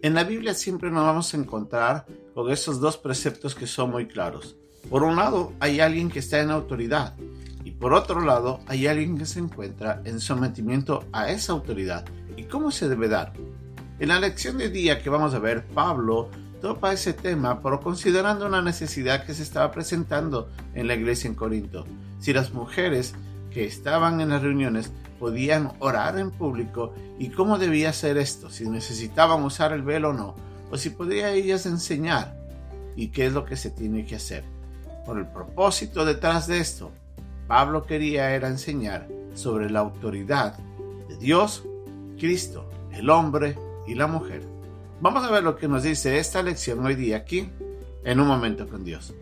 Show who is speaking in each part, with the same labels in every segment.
Speaker 1: En la Biblia siempre nos vamos a encontrar con esos dos preceptos que son muy claros. Por un lado, hay alguien que está en autoridad y por otro lado, hay alguien que se encuentra en sometimiento a esa autoridad. ¿Y cómo se debe dar? En la lección de día que vamos a ver, Pablo topa ese tema, pero considerando una necesidad que se estaba presentando en la iglesia en Corinto. Si las mujeres que estaban en las reuniones podían orar en público y cómo debía ser esto, si necesitaban usar el velo o no, o si podía ellas enseñar y qué es lo que se tiene que hacer. Por el propósito detrás de esto, Pablo quería era enseñar sobre la autoridad de Dios, Cristo, el hombre y la mujer. Vamos a ver lo que nos dice esta lección hoy día aquí, en Un Momento con Dios.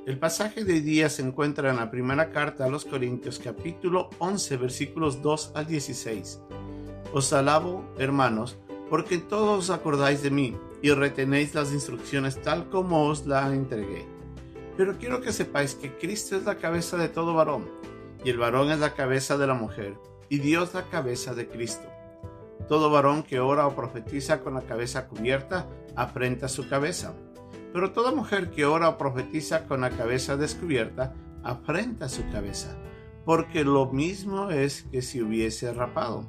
Speaker 1: El pasaje de hoy día se encuentra en la primera carta a los Corintios, capítulo 11, versículos 2 al 16. Os alabo, hermanos, porque todos os acordáis de mí y retenéis las instrucciones tal como os la entregué. Pero quiero que sepáis que Cristo es la cabeza de todo varón, y el varón es la cabeza de la mujer, y Dios la cabeza de Cristo. Todo varón que ora o profetiza con la cabeza cubierta afrenta su cabeza. Pero toda mujer que ora o profetiza con la cabeza descubierta afrenta su cabeza, porque lo mismo es que si hubiese rapado.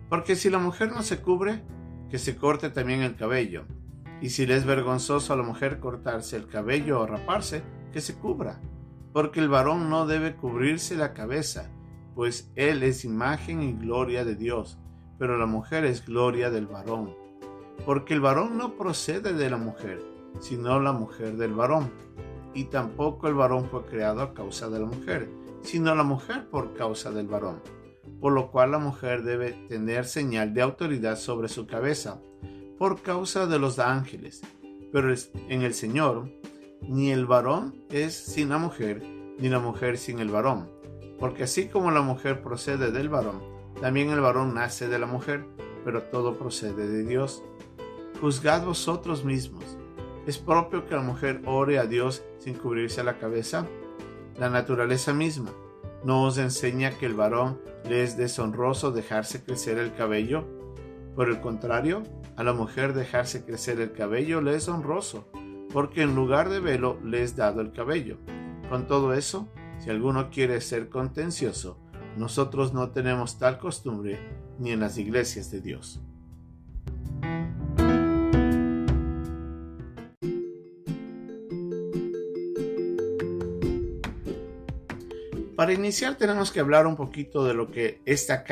Speaker 1: Porque si la mujer no se cubre, que se corte también el cabello. Y si le es vergonzoso a la mujer cortarse el cabello o raparse, que se cubra. Porque el varón no debe cubrirse la cabeza, pues él es imagen y gloria de Dios, pero la mujer es gloria del varón. Porque el varón no procede de la mujer, sino la mujer del varón. Y tampoco el varón fue creado a causa de la mujer, sino la mujer por causa del varón. Por lo cual la mujer debe tener señal de autoridad sobre su cabeza, por causa de los ángeles. Pero en el Señor, ni el varón es sin la mujer, ni la mujer sin el varón. Porque así como la mujer procede del varón, también el varón nace de la mujer, pero todo procede de Dios. Juzgad vosotros mismos. ¿Es propio que la mujer ore a Dios sin cubrirse la cabeza? La naturaleza misma ¿no os enseña que el varón le es deshonroso dejarse crecer el cabello? Por el contrario, a la mujer dejarse crecer el cabello le es honroso, porque en lugar de velo le es dado el cabello. Con todo eso, si alguno quiere ser contencioso, nosotros no tenemos tal costumbre ni en las iglesias de Dios. Para iniciar tenemos que hablar un poquito de lo que esta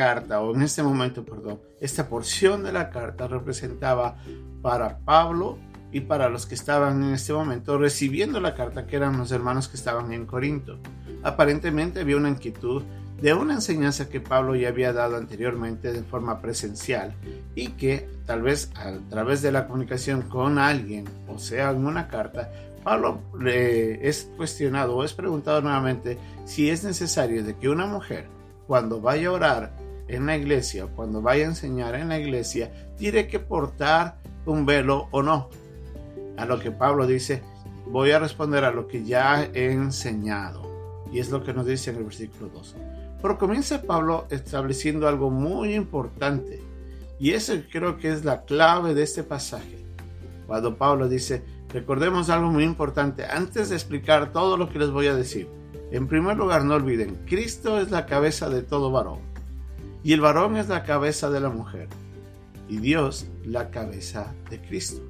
Speaker 1: porción de la carta representaba para Pablo y para los que estaban en este momento recibiendo la carta, que eran los hermanos que estaban en Corinto. Aparentemente había una inquietud de una enseñanza que Pablo ya había dado anteriormente de forma presencial y que tal vez a través de la comunicación con alguien, o sea, en una carta, Pablo le es cuestionado o es preguntado nuevamente si es necesario de que una mujer, cuando vaya a orar en la iglesia o cuando vaya a enseñar en la iglesia, tiene que portar un velo o no. A lo que Pablo dice, voy a responder a lo que ya he enseñado. Y es lo que nos dice en el versículo 2. Pero comienza Pablo estableciendo algo muy importante. Y eso creo que es la clave de este pasaje. Cuando Pablo dice, recordemos algo muy importante antes de explicar todo lo que les voy a decir. En primer lugar, no olviden, Cristo es la cabeza de todo varón. Y el varón es la cabeza de la mujer. Y Dios la cabeza de Cristo.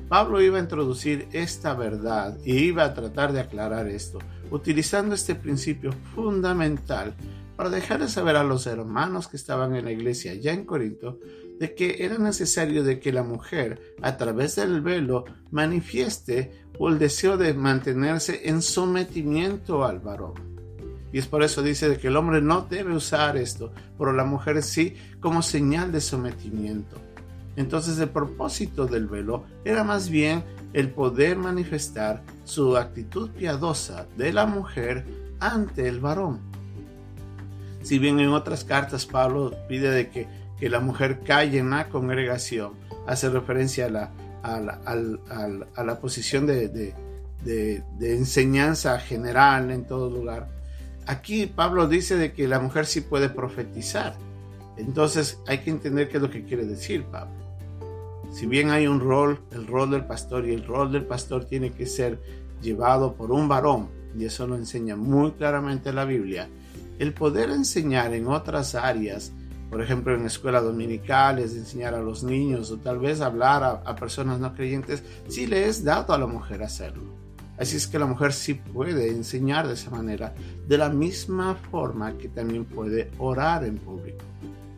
Speaker 1: Pablo iba a introducir esta verdad y iba a tratar de aclarar esto, utilizando este principio fundamental para dejar de saber a los hermanos que estaban en la iglesia ya en Corinto de que era necesario de que la mujer a través del velo manifieste el deseo de mantenerse en sometimiento al varón. Y es por eso dice de que el hombre no debe usar esto, pero la mujer sí, como señal de sometimiento. Entonces el propósito del velo era más bien el poder manifestar su actitud piadosa de la mujer ante el varón. Si bien en otras cartas Pablo pide de que que la mujer calle en la congregación hace referencia a la posición de enseñanza general en todo lugar. Aquí Pablo dice de que la mujer sí puede profetizar. Entonces hay que entender qué es lo que quiere decir Pablo. Si bien hay un rol, el rol del pastor, y el rol del pastor tiene que ser llevado por un varón, y eso lo enseña muy claramente la Biblia, el poder enseñar en otras áreas, por ejemplo en escuelas dominicales, enseñar a los niños o tal vez hablar a personas no creyentes, sí le es dado a la mujer hacerlo. Así es que la mujer sí puede enseñar de esa manera, de la misma forma que también puede orar en público.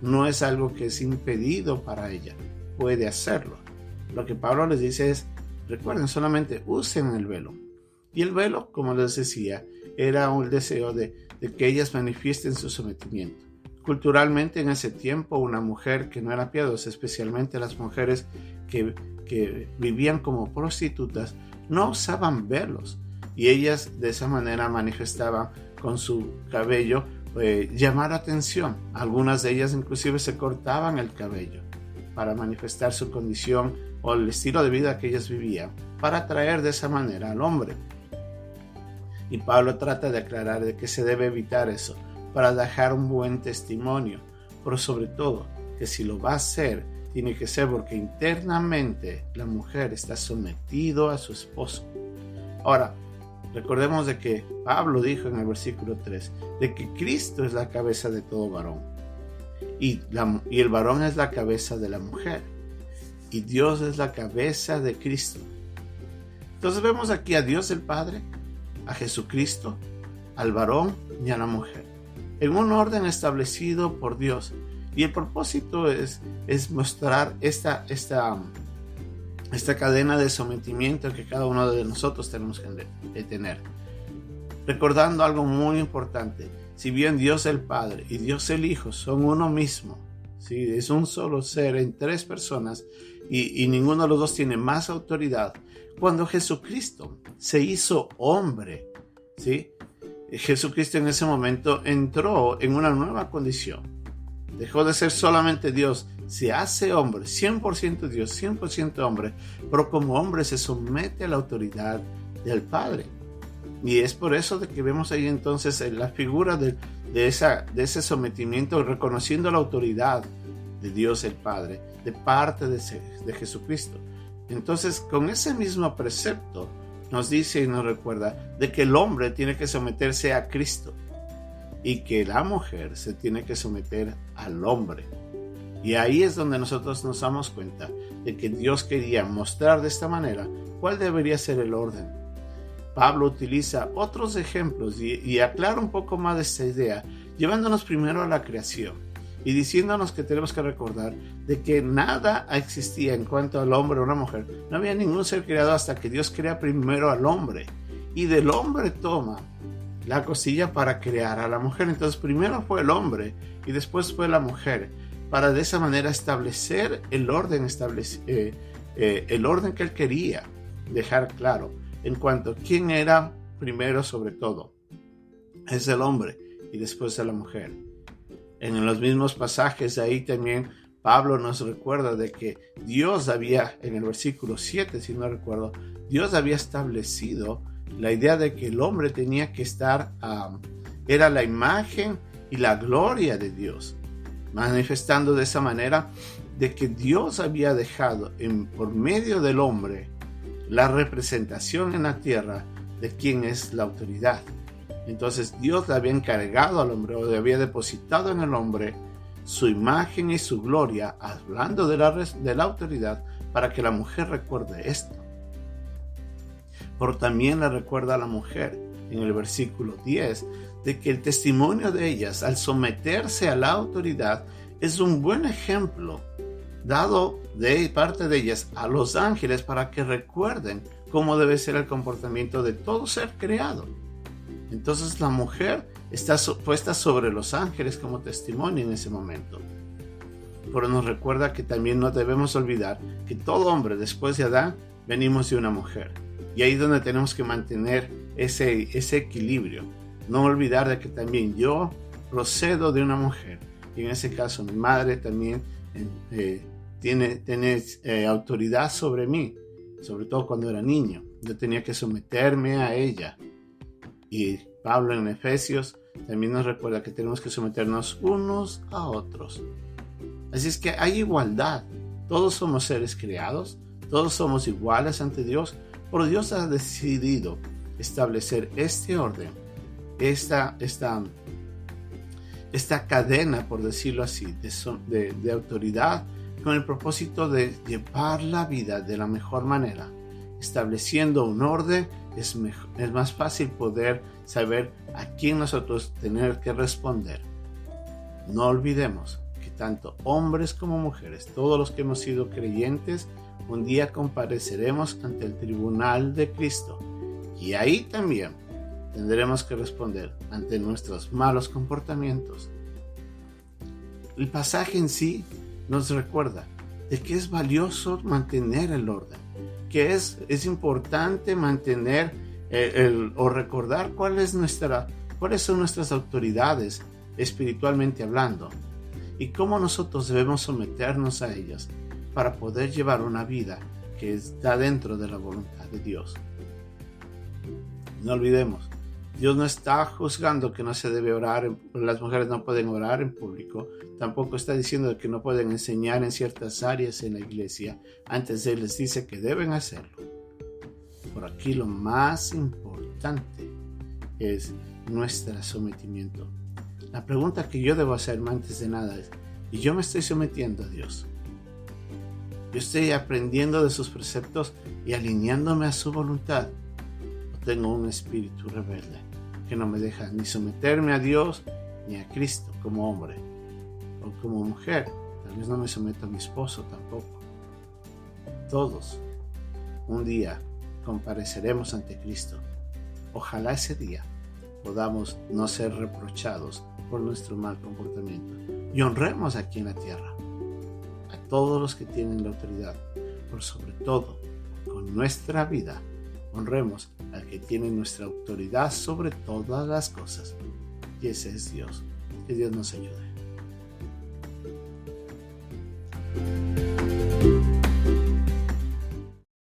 Speaker 1: No es algo que es impedido para ella, puede hacerlo. Lo que Pablo les dice es, recuerden, solamente usen el velo. Y el velo, como les decía, era un deseo de que ellas manifiesten su sometimiento. Culturalmente en ese tiempo, una mujer que no era piadosa, especialmente las mujeres que vivían como prostitutas, no usaban velos, y ellas de esa manera manifestaban con su cabello llamar atención. Algunas de ellas inclusive se cortaban el cabello para manifestar su condición o el estilo de vida que ellas vivían, para atraer de esa manera al hombre. Y Pablo trata de aclarar de que se debe evitar eso, para dejar un buen testimonio, pero sobre todo que si lo va a hacer, tiene que ser porque internamente la mujer está sometido a su esposo. Ahora, recordemos de que Pablo dijo en el versículo 3 de que Cristo es la cabeza de todo varón, y el varón es la cabeza de la mujer, y Dios es la cabeza de Cristo. Entonces vemos aquí a Dios el Padre, a Jesucristo, al varón y a la mujer, en un orden establecido por Dios. Y el propósito es mostrar esta cadena de sometimiento que cada uno de nosotros tenemos que tener. Recordando algo muy importante, si bien Dios el Padre y Dios el Hijo son uno mismo, ¿sí? Es un solo ser en tres personas, y ninguno de los dos tiene más autoridad. Cuando Jesucristo se hizo hombre, ¿sí? Jesucristo en ese momento entró en una nueva condición. Dejó de ser solamente Dios, se hace hombre, 100% Dios, 100% hombre, pero como hombre se somete a la autoridad del Padre. Y es por eso de que vemos ahí entonces la figura de ese sometimiento, reconociendo la autoridad de Dios el Padre, de parte de Jesucristo. Entonces, con ese mismo precepto, nos dice y nos recuerda de que el hombre tiene que someterse a Cristo, y que la mujer se tiene que someter al hombre. Y ahí es donde nosotros nos damos cuenta de que Dios quería mostrar de esta manera cuál debería ser el orden. Pablo utiliza otros ejemplos y aclara un poco más de esta idea, llevándonos primero a la creación y diciéndonos que tenemos que recordar de que nada existía en cuanto al hombre o la mujer. No había ningún ser creado hasta que Dios crea primero al hombre, y del hombre toma la costilla para crear a la mujer. Entonces primero fue el hombre y después fue la mujer, para de esa manera establecer el orden, el orden que él quería dejar claro en cuanto a quién era primero sobre todo. Es el hombre y después es la mujer. En los mismos pasajes ahí también Pablo nos recuerda de que Dios había, en el versículo 7 si no recuerdo, Dios había establecido la idea de que el hombre tenía que estar, era la imagen y la gloria de Dios, manifestando de esa manera de que Dios había dejado por medio del hombre la representación en la tierra de quién es la autoridad. Entonces Dios le había encargado al hombre, o le había depositado en el hombre su imagen y su gloria, hablando de la autoridad, para que la mujer recuerde esto. Pero también le recuerda a la mujer en el versículo 10 de que el testimonio de ellas al someterse a la autoridad es un buen ejemplo dado de parte de ellas a los ángeles, para que recuerden cómo debe ser el comportamiento de todo ser creado. Entonces la mujer está puesta sobre los ángeles como testimonio en ese momento. Pero nos recuerda que también no debemos olvidar que todo hombre después de Adán venimos de una mujer. Y ahí es donde tenemos que mantener ese equilibrio. No olvidar de que también yo procedo de una mujer. Y en ese caso mi madre también tiene autoridad sobre mí, sobre todo cuando era niño. Yo tenía que someterme a ella. Y Pablo en Efesios también nos recuerda que tenemos que someternos unos a otros. Así es que hay igualdad. Todos somos seres creados, todos somos iguales ante Dios, pero Dios ha decidido establecer este orden, esta cadena, por decirlo así, de autoridad, con el propósito de llevar la vida de la mejor manera. Estableciendo un orden, es más fácil poder saber a quién nosotros tener que responder. No olvidemos que tanto hombres como mujeres, todos los que hemos sido creyentes, un día compareceremos ante el tribunal de Cristo. Y ahí también tendremos que responder ante nuestros malos comportamientos. El pasaje en sí nos recuerda de que es valioso mantener el orden, que es importante mantener o recordar cuáles son nuestras autoridades espiritualmente hablando y cómo nosotros debemos someternos a ellas para poder llevar una vida que está dentro de la voluntad de Dios. No olvidemos, Dios no está juzgando que no se debe orar, las mujeres no pueden orar en público, tampoco está diciendo que no pueden enseñar en ciertas áreas en la iglesia, antes Él les dice que deben hacerlo. Por aquí lo más importante es nuestro sometimiento. La pregunta que yo debo hacerme antes de nada es, ¿y yo me estoy sometiendo a Dios? ¿Yo estoy aprendiendo de sus preceptos y alineándome a su voluntad? ¿O tengo un espíritu rebelde que no me deja ni someterme a Dios ni a Cristo como hombre o como mujer? Tal vez no me someto a mi esposo tampoco. Todos un día compareceremos ante Cristo. Ojalá ese día podamos no ser reprochados por nuestro mal comportamiento y honremos aquí en la tierra a todos los que tienen la autoridad, pero sobre todo con nuestra vida honremos al que tiene nuestra autoridad sobre todas las cosas, y ese es Dios. Que Dios nos ayude.